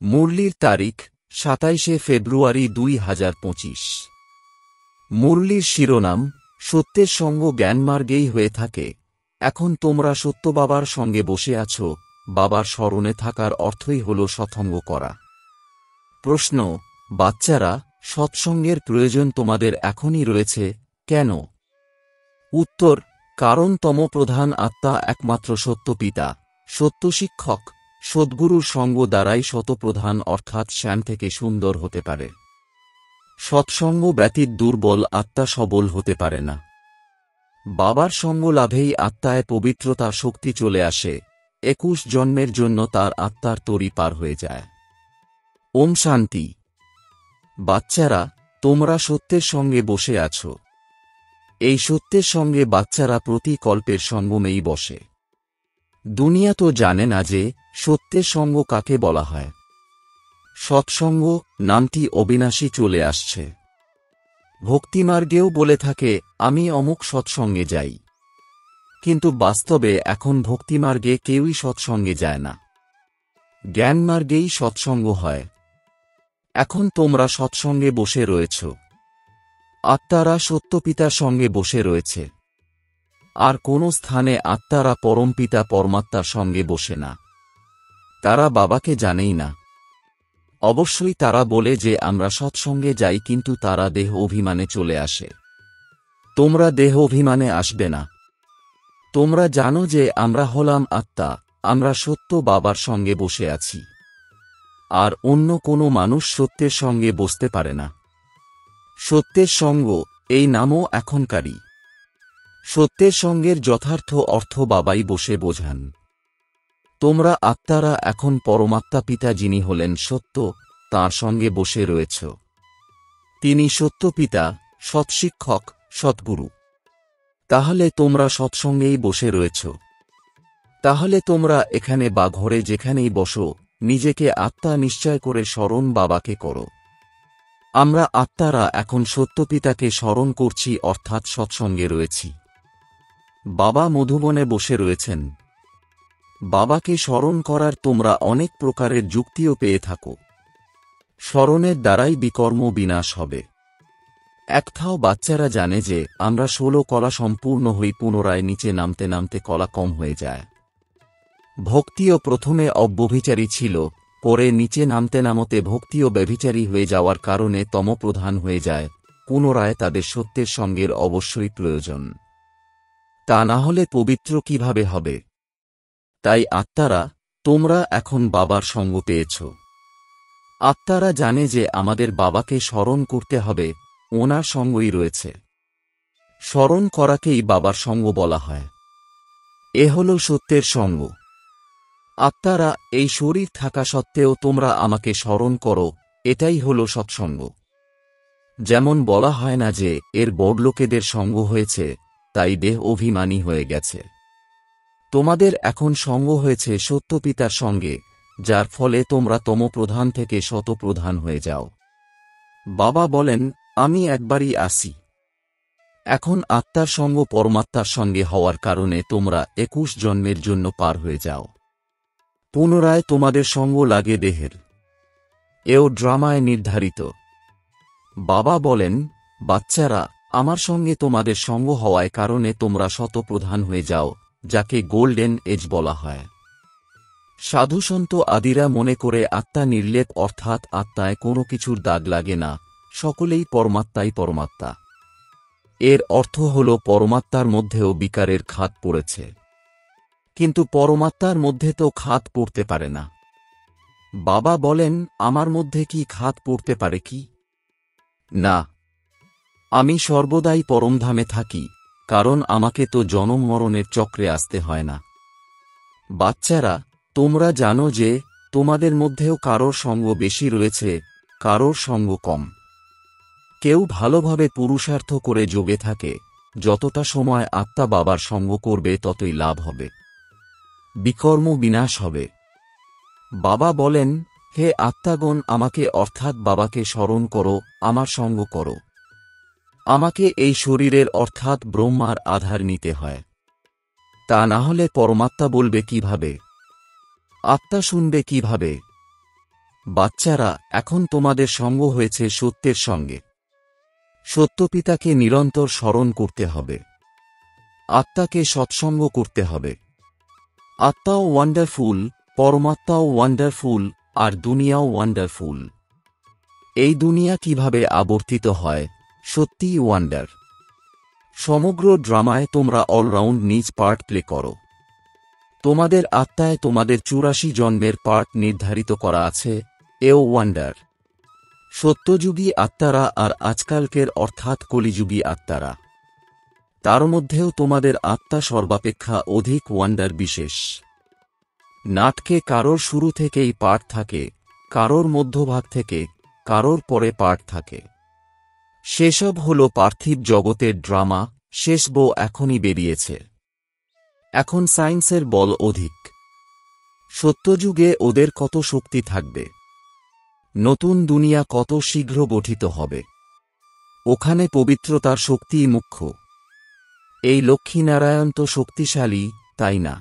মুরলির তারিখ ২৭শে ফেব্রুয়ারি ২০২৫। মুরলির শিরোনাম সত্যের সঙ্গ জ্ঞানমার্গেই হয়ে থাকে। এখন তোমরা সত্য বাবার সঙ্গে বসে আছো। বাবার স্মরণে থাকার অর্থই হল সৎসঙ্গ করা। প্রশ্ন: বাচ্চারা, সৎসঙ্গের প্রয়োজন তোমাদের এখনই রয়েছে, কেন? উত্তর: কারণ তমপ্রধান আত্মা একমাত্র সত্য পিতা, সত্য শিক্ষক, সদ্গুরুর সঙ্গ দ্বারাই শতপ্রধান অর্থাৎ শ্যাম থেকে সুন্দর হতে পারে। সৎসঙ্গ ব্যতীত দুর্বল আত্মা সবল হতে পারে না। বাবার সঙ্গ লাভেই আত্মায় পবিত্রতা শক্তি চলে আসে। ২১ জন্মের জন্য তার আত্মার তরি পার হয়ে যায়। ওম শান্তি। বাচ্চারা, তোমরা সত্যের সঙ্গে বসে আছো। এই সত্যের সঙ্গে বাচ্চারা প্রতি কল্পের সঙ্গমেই বসে। দুনিয়া তো জানে না যে সত্যের সঙ্গ কাকে বলা হয়। সৎসঙ্গ নামটি অবিনাশী চলে আসছে। ভক্তিমার্গেও বলে থাকে, আমি অমুক সৎসঙ্গে যাই। কিন্তু বাস্তবে এখন ভক্তিমার্গে কেউই সৎসঙ্গে যায় না। জ্ঞানমার্গেই সৎসঙ্গ হয়। এখন তোমরা সৎসঙ্গে বসে রয়েছ। আত্মারা সত্যপিতার সঙ্গে বসে রয়েছে। আর কোন স্থানে আত্মারা পরমপিতা পরমাত্মার সঙ্গে বসে না। তারা বাবাকে জানেই না। অবশ্যই তারা বলে যে আমরা সৎসঙ্গে যাই, কিন্তু তারা দেহ অভিমানে চলে আসে। তোমরা দেহ অভিমানে আসবে না। তোমরা জানো যে আমরা হলাম আত্মা, আমরা সত্য বাবার সঙ্গে বসে আছি। আর অন্য কোনো মানুষ সত্যের সঙ্গে বসতে পারে না। সত্যের সঙ্গ এই নামও এখনকারই। সত্যের সঙ্গের যথার্থ অর্থ বাবাই বসে বোঝান। তোমরা আত্মারা এখন পরমাত্মা পিতা যিনি হলেন সত্য, তাঁর সঙ্গে বসে রয়েছ। তিনি সত্য পিতা, সৎশিক্ষক, সদ্গুরু। তাহলে তোমরা সৎসঙ্গেই বসে রয়েছ। তাহলে তোমরা এখানে বা ঘরে যেখানেই বসো, নিজেকে আত্মা নিশ্চয় করে স্মরণ বাবাকে করো। আমরা আত্মারা এখন সত্যপিতাকে স্মরণ করছি, অর্থাৎ সৎসঙ্গে রয়েছি। বাবা মধুবনে বসে রয়েছেন। বাবাকে স্মরণ করার তোমরা অনেক প্রকারের যুক্তিও পেয়ে থাকো। স্মরণের দ্বারাই বিকর্ম বিনাশ হবে। একথাও বাচ্চারা জানে যে আমরা ১৬ কলা সম্পূর্ণ হই, পুনরায় নিচে নামতে নামতে কলা কম হয়ে যায়। ভক্তিও প্রথমে অব্যভিচারী ছিল, পরে নিচে নামতে নামতে ভক্তিও ব্যভিচারী হয়ে যাওয়ার কারণে তমপ্রধান হয়ে যায়। পুনরায় তাদের সত্যের সঙ্গের অবশ্যই প্রয়োজন। তা না হলে পবিত্র কিভাবে হবে? তাই আত্মারা, তোমরা এখন বাবার সঙ্গ পেয়েছ। আত্মারা জানে যে আমাদের বাবাকে স্মরণ করতে হবে, ওনার সঙ্গই রয়েছে। স্মরণ করাকেই বাবার সঙ্গ বলা হয়। এ হল সত্যের সঙ্গ। আত্মারা, এই শরীর থাকা সত্ত্বেও তোমরা আমাকে স্মরণ করো, এটাই হল সৎসঙ্গ। যেমন বলা হয় না যে এর বড়লোকেদের সঙ্গ হয়েছে, তাই দেহ অভিমানী হয়ে গেছে। তোমাদের এখন সঙ্গ হয়েছে সত্যপিতার সঙ্গে, যার ফলে তোমরা তমপ্রধান থেকে শতপ্রধান হয়ে যাও। বাবা বলেন, আমি একবারই আসি। এখন আত্মার সঙ্গ পরমাত্মার সঙ্গে হওয়ার কারণে তোমরা ২১ জন্মের জন্য পার হয়ে যাও। পুনরায় তোমাদের সঙ্গ লাগে দেহের। এও ড্রামায় নির্ধারিত। বাবা বলেন, বাচ্চারা, আমার সঙ্গে তোমাদের সঙ্গ হওয়ায় কারণে তোমরা শতপ্রধান হয়ে যাও, যাকে গোল্ডেন এজ বলা হয়। সাধুসন্ত আদিরা মনে করে আত্মা নির্লেপ, অর্থাৎ আত্মায় কোনো কিছুর দাগ লাগে না, সকলেই পরমাত্মাই পরমাত্মা। এর অর্থ হল পরমাত্মার মধ্যেও বিকারের খাদ পড়েছে। কিন্তু পরমাত্মার মধ্যে তো খাদ পড়তে পারে না। বাবা বলেন, আমার মধ্যে কি খাদ পড়তে পারে কি? না। আমি সর্বদাই পরমধামে থাকি, কারণ আমাকে তো জনম মরণের চক্রে আসতে হয় না। বাচ্চারা, তোমরা জানো যে তোমাদের মধ্যেও কারোর সঙ্গ বেশি রয়েছে, কারোর সঙ্গ কম। কেউ ভালোভাবে পুরুষার্থ করে যোগে থাকে, যতটা সময় আত্মা বাবার সঙ্গ করবে ততই লাভ হবে, বিকর্ম বিনাশ হবে। বাবা বলেন, হে আত্মাগণ, আমাকে অর্থাৎ বাবাকে স্মরণ করো, আমার সঙ্গ করো। আমাকে এই শরীরের অর্থাৎ ব্রহ্মার আধার নিতে হয়। তা না হলে পরমাত্মা বলবে কিভাবে? আত্মা শুনবে কিভাবে? বাচ্চারা, এখন তোমাদের সঙ্গ হয়েছে সত্যের সঙ্গে। সত্যপিতাকে নিরন্তর স্মরণ করতে হবে। আত্মাকে সৎসঙ্গ করতে হবে। আত্মাও ওয়ান্ডারফুল, পরমাত্মাও ওয়ান্ডারফুল, আর দুনিয়াও ওয়ান্ডারফুল। এই দুনিয়া কিভাবে আবর্তিত হয়, সত্যিই ওয়ান্ডার। সমগ্র ড্রামায় তোমরা অলরাউন্ড নিজ পার্ট প্লে করো। তোমাদের আত্মায় তোমাদের 84 জন্মের পার্ট নির্ধারিত করা আছে, এও ওয়ান্ডার। সত্যযুগী আত্মারা আর আজকালকের অর্থাৎ কলিযুগী আত্মারা, তার মধ্যেও তোমাদের আত্মা সর্বাপেক্ষা অধিক ওয়ান্ডার বিশেষ। নাটকে কারোর শুরু থেকেই পার্ট থাকে, কারোর মধ্যভাগ থেকে, কারোর পরে পার্ট থাকে। সেসব হল পার্থিব জগতের ড্রামা। শেষ বউ এখনই বেরিয়েছে। এখন সায়েন্সের বল অধিক। সত্যযুগে ওদের কত শক্তি থাকবে। নতুন দুনিয়া কত শীঘ্র গঠিত হবে। ওখানে পবিত্রতার শক্তিই মুখ্য। এই লক্ষ্মীনারায়ণ তো শক্তিশালী, তাই না?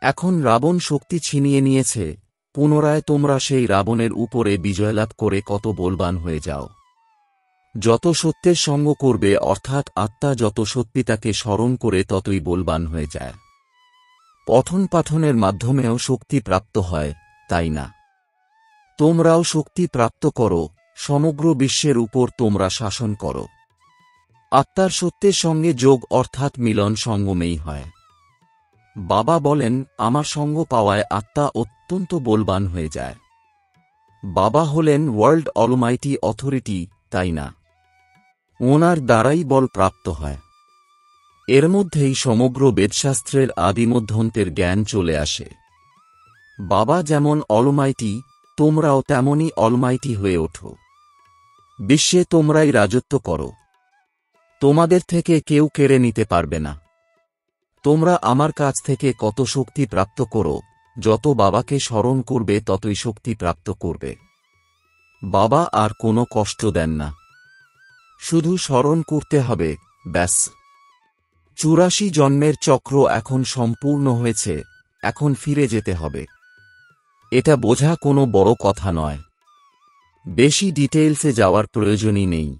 এখন রাবণ শক্তি ছিনিয়ে নিয়েছে, পুনরায় তোমরা সেই রাবণের উপরে বিজয়লাভ করে কত বলবান হয়ে যাও। যত সত্যের সঙ্গ করবে, অর্থাৎ আত্মা যত সত্যিতাকে স্মরণ করে, ততই বলবান হয়ে যায়। পঠন পাঠনের মাধ্যমেও শক্তি প্রাপ্ত হয়, তাই না? তোমরাও শক্তি প্রাপ্ত করো, সমগ্র বিশ্বের উপর তোমরা শাসন করো। আত্মার সত্যের সঙ্গে যোগ অর্থাৎ মিলন সঙ্গমেই হয়। বাবা বলেন, আমার সঙ্গ পাওয়ায় আত্মা অত্যন্ত বলবান হয়ে যায়। বাবা হলেন ওয়ার্ল্ড অলমাইটি অথরিটি, তাই না? ওনার দ্বারাই বল প্রাপ্ত হয়। এর মধ্যেই সমগ্র বেদশাস্ত্রের আদিমধ্যন্তের জ্ঞান চলে আসে। বাবা যেমন অলমাইটি, তোমরাও তেমনই অলমাইটি হয়ে ওঠো। বিশ্বে তোমরাই রাজত্ব করো। তোমাদের থেকে কেউ কেড়ে নিতে পারবে না। তোমরা আমার কাছ থেকে কত শক্তি প্রাপ্ত করো, যত বাবাকে স্মরণ করবে ততই শক্তি প্রাপ্ত করবে। বাবা আর কোনো কষ্ট দেন না, শুধু স্মরণ করতে হবে, ব্যাস। 84 জন্মের চক্র এখন সম্পূর্ণ হয়েছে, এখন ফিরে যেতে হবে। এটা বোঝা কোনো বড় কথা নয়। বেশি ডিটেইলসে যাওয়ার প্রয়োজনই নেই।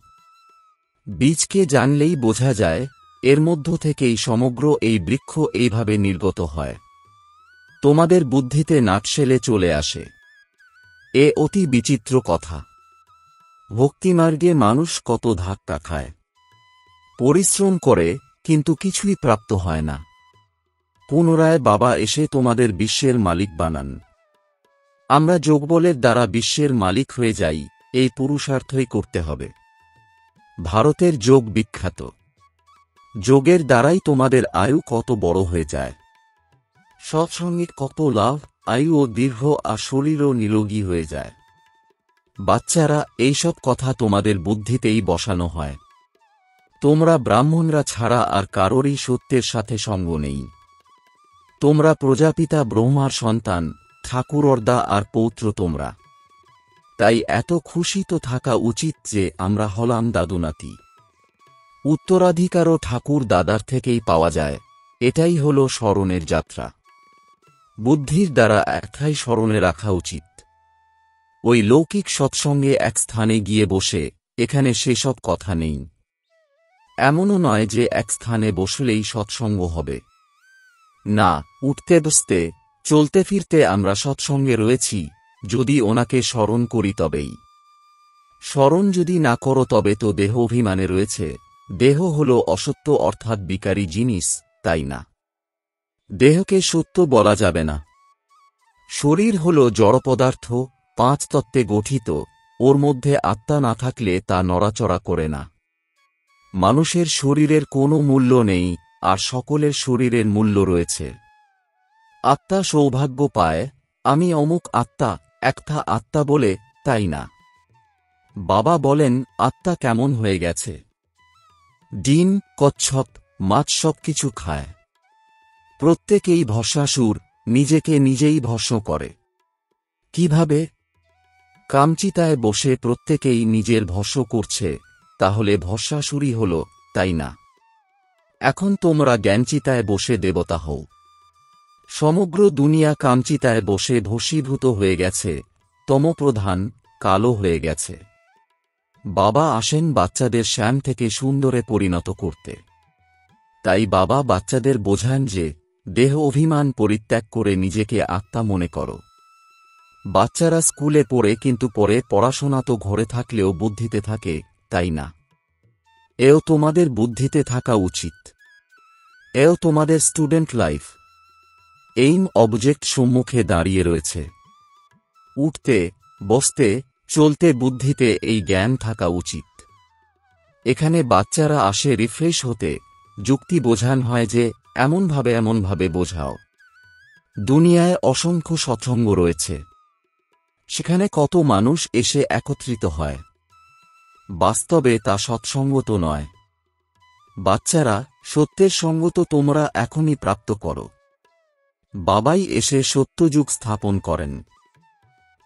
বীজকে জানলেই বোঝা যায়, এর মধ্য থেকেই সমগ্র এই বৃক্ষ এইভাবে নির্গত হয়। তোমাদের বুদ্ধিতে নাটশেলে চলে আসে। এ অতি বিচিত্র কথা। ভক্তিমার্গে মানুষ কত ধাক্কা খায়, পরিশ্রম করে, কিন্তু কিছুই প্রাপ্ত হয় না। পুনরায় বাবা এসে তোমাদের বিশ্বের মালিক বানান। আমরা যোগবলের দ্বারা বিশ্বের মালিক হয়ে যাই, এই পুরুষার্থই করতে হবে। ভারতের যোগ বিখ্যাত। যোগের দ্বারাই তোমাদের আয়ু কত বড় হয়ে যায়। সৎসঙ্গের কত লাভ, আয়ুও দীর্ঘ আর শরীরও নিরোগী হয়ে যায়। বাচ্চারা, এইসব কথা তোমাদের বুদ্ধিতেই বসানো হয়। তোমরা ব্রাহ্মণরা ছাড়া আর কারোরই সত্যের সাথে সঙ্গ নেই। তোমরা প্রজাপিতা ব্রহ্মার সন্তান, ঠাকুরদা আর পৌত্র তোমরা। তাই এত খুশি তো থাকা উচিত যে আমরা হলাম দাদুনাতি। উত্তরাধিকারও ঠাকুর দাদার থেকেই পাওয়া যায়। এটাই হল স্মরণের যাত্রা। বুদ্ধির দ্বারা একটাই স্মরণে রাখা উচিত। ওই লৌকিক সৎসঙ্গে এক স্থানে গিয়ে বসে, এখানে সেসব কথা নেই। এমনও নয় যে এক স্থানে বসলেই সৎসঙ্গ হবে। না, উঠতে বসতে, চলতে ফিরতে আমরা সৎসঙ্গে রয়েছি, যদি ওনাকে স্মরণ করি তবেই। স্মরণ যদি না করো তবে তো দেহ অভিমানে রয়েছে। দেহ হল অসত্য অর্থাৎ বিকারী জিনিস, তাই না? দেহকে সত্য বলা যাবে না। শরীর হল জড়পদার্থ, 5 তত্ত্বে গঠিত। ওর মধ্যে আত্মা না থাকলে তা নড়াচড়া করে না। মানুষের শরীরের কোনো মূল্য নেই, আর সকলের শরীরের মূল্য রয়েছে। আত্মা সৌভাগ্য পায়, আমি অমুক আত্মা, একটা আত্মা বলে, তাই না? বাবা বলেন, আত্মা কেমন হয়ে গেছে? ডিম, কচ্ছপ, মাছ সবকিছু খায়। প্রত্যেকেই ভস্মাসুর, নিজেকে নিজেই ভস্ম করে। কিভাবে? কামচিতায় বসে প্রত্যেকেই নিজের ভস্ম করছে, তাহলে ভস্মাসুরই হল, তাই না? এখন তোমরা জ্ঞানচিতায় বসে দেবতা হও। সমগ্র দুনিয়া কামচিতায় বসে ভস্মীভূত হয়ে গেছে, তমপ্রধান, কালো হয়ে গেছে। বাবা আসেন বাচ্চাদের শ্যাম থেকে সুন্দরে পরিণত করতে। তাই বাবা বাচ্চাদের বোঝান যে দেহ অভিমান পরিত্যাগ করে নিজেকে আত্মা মনে করো। বাচ্চারা স্কুলে পড়ে কিন্তু পরে পড়াশোনা তো ঘরে থাকলেও বুদ্ধিতে থাকে, তাই না? এও তোমাদের বুদ্ধিতে থাকা উচিত। এও তোমাদের স্টুডেন্ট লাইফ। এইম অবজেক্ট সম্মুখে দাঁড়িয়ে রয়েছে। উঠতে, বসতে, চলতে বুদ্ধিতে এই জ্ঞান থাকা উচিত। এখানে বাচ্চারা আসে রিফ্রেশ হতে, যুক্তি বোঝান হয় যে এমনভাবে বোঝাও। দুনিয়ায় অসংখ্য সৎসঙ্গ রয়েছে, সেখানে কত মানুষ এসে একত্রিত হয়। বাস্তবে তা সৎসঙ্গ তো নয়। বাচ্চারা, সত্যের সঙ্গ তো তোমরা এখনই প্রাপ্ত করো। বাবাই এসে সত্যযুগ স্থাপন করেন।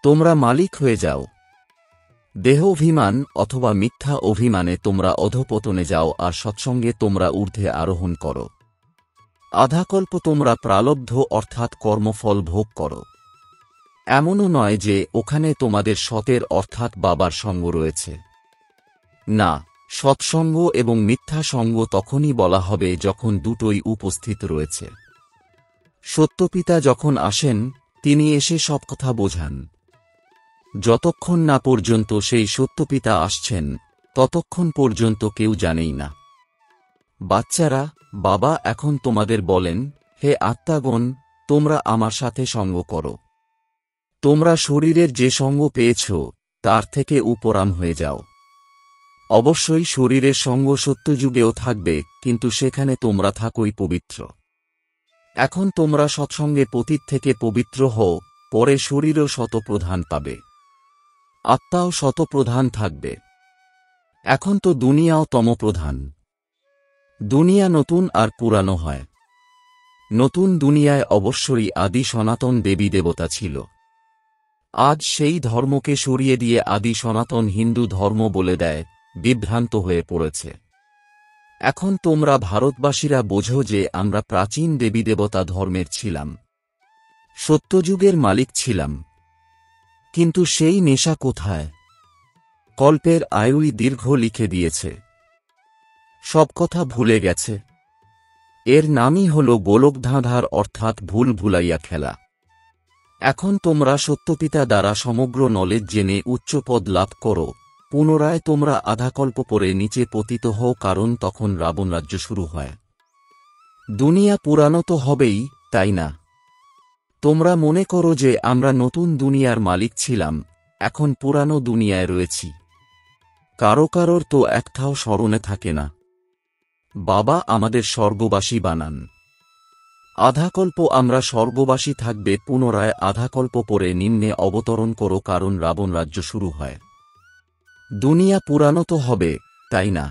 তোমরা মালিক হয়ে যাও। দেহ অভিমান অথবা মিথ্যা অভিমানে তোমরা অধঃপতনে যাও, আর সৎসঙ্গে তোমরা ঊর্ধ্বে আরোহণ করো। আধাকল্প তোমরা প্রালব্ধ অর্থাৎ কর্মফল ভোগ করো। এমনও নয় যে ওখানে তোমাদের সতের অর্থাৎ বাবার সঙ্গ রয়েছে। না, সৎসঙ্গ এবং মিথ্যা সঙ্গ তখনই বলা হবে যখন দুটোই উপস্থিত রয়েছে। সত্যপিতা যখন আসেন, তিনি এসে সব কথা বোঝান। যতক্ষণ না পর্যন্ত সেই সত্যপিতা আসছেন, ততক্ষণ পর্যন্ত কেউ জানেই না। বাচ্চারা, বাবা এখন তোমাদের বলেন, হে আত্মাগণ, তোমরা আমার সাথে সঙ্গ করো। তোমরা শরীরের যে সঙ্গ পেয়েছ, তার থেকে উপরাম হয়ে যাও। অবশ্যই শরীরের সঙ্গ সত্যযুগেও থাকবে, কিন্তু সেখানে তোমরা থাকোই পবিত্র। এখন তোমরা সৎসঙ্গে পতীত থেকে পবিত্র হও, পরে শরীরও শতপ্রধান পাবে। আত্মাও শতপ্রধান থাকবে। এখন তো দুনিয়াও তমপ্রধান। দুনিয়া নতুন আর পুরানো হয়। নতুন দুনিয়ায় অবশ্যই আদি সনাতন দেবী দেবতা ছিল। আজ সেই ধর্মকে সরিয়ে দিয়ে আদি সনাতন হিন্দু ধর্ম বলে দেয়, বিভ্রান্ত হয়ে পড়েছে। এখন তোমরা ভারতবাসীরা বোঝো যে আমরা প্রাচীন দেবীদেবতা ধর্মের ছিলাম, সত্যযুগের মালিক ছিলাম। কিন্তু সেই নেশা কোথায়? কল্পের আয়ুই দীর্ঘ লিখে দিয়েছে। সব কথা ভুলে গেছে। এর নামই হল গোলকধাঁধার অর্থাৎ ভুল ভুলাইয়া খেলা। এখন তোমরা সত্যপিতা দ্বারা সমগ্র নলেজ জেনে উচ্চপদ লাভ করো। পুনরায় তোমরা আধাকল্প পরে নিচে পতিত হও, কারণ তখন রাবণ রাজ্য শুরু হয়। দুনিয়া পুরানো তো হবেই, তাই না? তোমরা মনে করো যে আমরা নতুন দুনিয়ার মালিক ছিলাম, এখন পুরানো দুনিয়ায় রয়েছি। কারোর তো একটাও স্মরণে থাকে না। বাবা আমাদের স্বর্গবাসী বানান। আধাকল্প আমরা স্বর্গবাসী থাকবে, পুনরায় আধাকল্প পরে নিম্নে অবতরণ করো, কারণ রাবণ রাজ্য শুরু হয়। দুনিয়া পুরানো তো হবে, তাই না?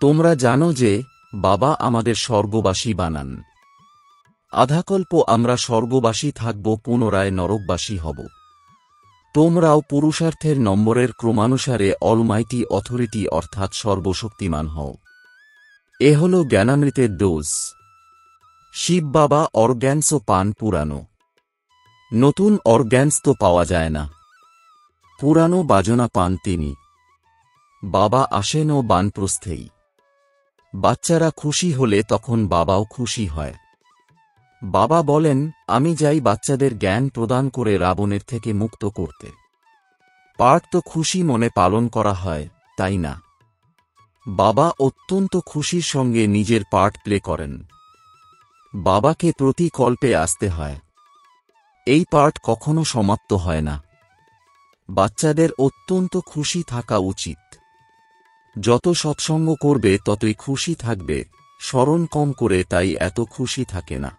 তোমরা জানো যে বাবা আমাদের স্বর্গবাসী বানান। আধাকল্প আমরা স্বর্গবাসী থাকব, পুনরায় নরকবাসী হব। তোমরাও পুরুষার্থের নম্বরের ক্রমানুসারে অলমাইটি অথরিটি অর্থাৎ সর্বশক্তিমান হও। এ হল জ্ঞানামৃতের ডোজ। শিব বাবা অর্গ্যানসও পান পুরানো। নতুন অর্গ্যানস তো পাওয়া যায় না। পুরানো বাজনা পান তিনি। বাবা আসেনও বানপ্রস্থেই। বাচ্চারা খুশি হলে তখন বাবাও খুশি হয়। বাবা বলেন, আমি যাই বাচ্চাদের জ্ঞান প্রদান করে রাবণের থেকে মুক্ত করতে। পার্ট তো খুশি মনে পালন করা হয়, তাই না? বাবা অত্যন্ত খুশির সঙ্গে নিজের পার্ট প্লে করেন। বাবাকে প্রতি কল্পে আসতে হয়। এই পার্ট কখনো সমাপ্ত হয় না। বাচ্চাদের অত্যন্ত খুশি থাকা উচিত। যত সৎসঙ্গ করবে ততই খুশি থাকবে, স্মরণ কম করে তাই এত খুশি থাকে না।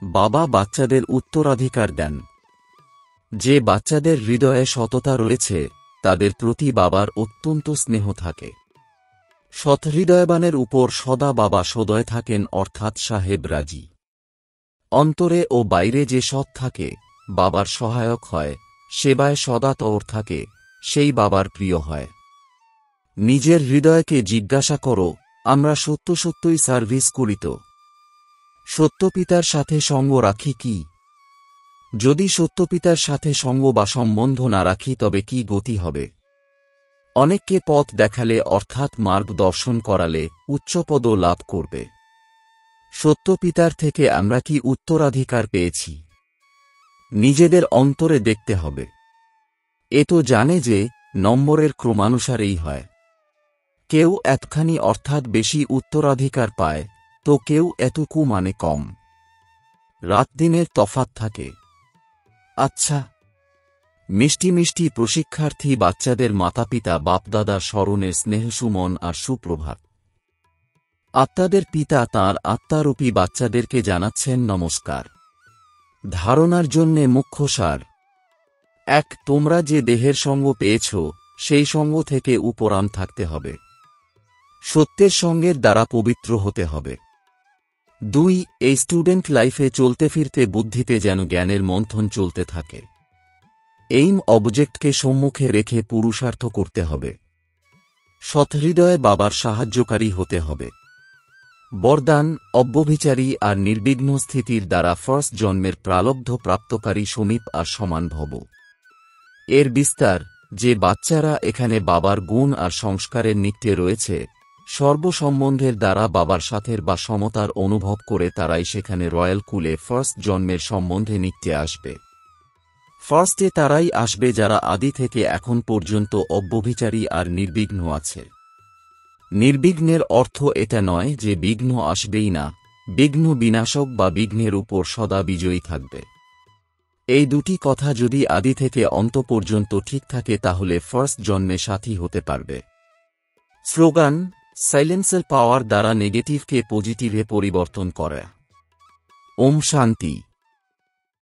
বাবা বাচ্চাদের উত্তরাধিকার দেন। যে বাচ্চাদের হৃদয়ে সততা রয়েছে, তাদের প্রতি বাবার অত্যন্ত স্নেহ থাকে। সৎহৃদয়বানের উপর সদা বাবা সদয় থাকেন, অর্থাৎ সাহেব রাজি। অন্তরে ও বাইরে যে সৎ থাকে, বাবার সহায়ক হয়, সেবায় সদা তর থাকে, সেই বাবার প্রিয় হয়। নিজের হৃদয়কে জিজ্ঞাসা করো, আমরা সত্য সত্যই সার্ভিস করি তো? সত্যপিতার সাথে সঙ্গ রাখি কি? যদি সত্যপিতার সাথে সঙ্গ বা সম্বন্ধ না রাখি তবে কি গতি হবে? অনেককে পথ দেখালে অর্থাৎ মার্গদর্শন করালে উচ্চপদ লাভ করবে। সত্যপিতার থেকে আমরা কি উত্তরাধিকার পেয়েছি? নিজেদের অন্তরে দেখতে হবে। এ তো জানে যে নম্বরের ক্রমানুসারেই হয়। কেউ এতখানি অর্থাৎ বেশি উত্তরাধিকার পায়, তো কেউ এতটুকু মানে কম। রাত দিনের তফাৎ থাকে। আচ্ছা, মিষ্টি মিষ্টি প্রশিক্ষার্থী বাচ্চাদের মাতাপিতা বাপদাদার স্মরণের স্নেহসুমন আর সুপ্রভাত। আত্মাদের পিতা তাঁর আত্মারূপী বাচ্চাদেরকে জানাচ্ছেন নমস্কার। ধারণার জন্যে মুখ্য সার: ১. তোমরা যে দেহের সঙ্গ পেয়েছ সেই সঙ্গ থেকে উপরাম থাকতে হবে। সত্যের সঙ্গের দ্বারা পবিত্র হতে হবে। ২. এই স্টুডেন্ট লাইফে চলতে ফিরতে বুদ্ধিতে যেন জ্ঞানের মন্থন চলতে থাকে। এইম অবজেক্টকে সম্মুখে রেখে পুরুষার্থ করতে হবে। সৎহৃদয়ে বাবার সাহায্যকারী হতে হবে। বরদান: অব্যভিচারী আর নির্বিঘ্ন স্থিতির দ্বারা ফার্স্ট জন্মের প্রালব্ধ প্রাপ্তকারী সমীপ আর সমান ভব। এর বিস্তার: যে বাচ্চারা এখানে বাবার গুণ আর সংস্কারের নিত্যে রয়েছে, সর্বসম্বন্ধের দ্বারা বাবার সাথের বা সমতার অনুভব করে তারাই সেখানে রয়্যাল কুলে ফার্স্ট জন্মের সম্বন্ধে নিত্যে আসবে। ফার্স্টে তারাই আসবে যারা আদি থেকে এখন পর্যন্ত অব্যভিচারী আর নির্বিঘ্ন আছে। নির্বিঘ্নের অর্থ এটা নয় যে বিঘ্ন আসবেই না, বিঘ্ন বিনাশক বা বিঘ্নের উপর সদা বিজয়ী থাকবে। এই দুটি কথা যদি আদি থেকে অন্ত পর্যন্ত ঠিক থাকে তাহলে ফার্স্ট জন্মে সাথী হতে পারবে। স্লোগান: সাইলেন্সের পাওয়ার দ্বারা নেগেটিভকে পজিটিভে পরিবর্তন করা। ওম শান্তি।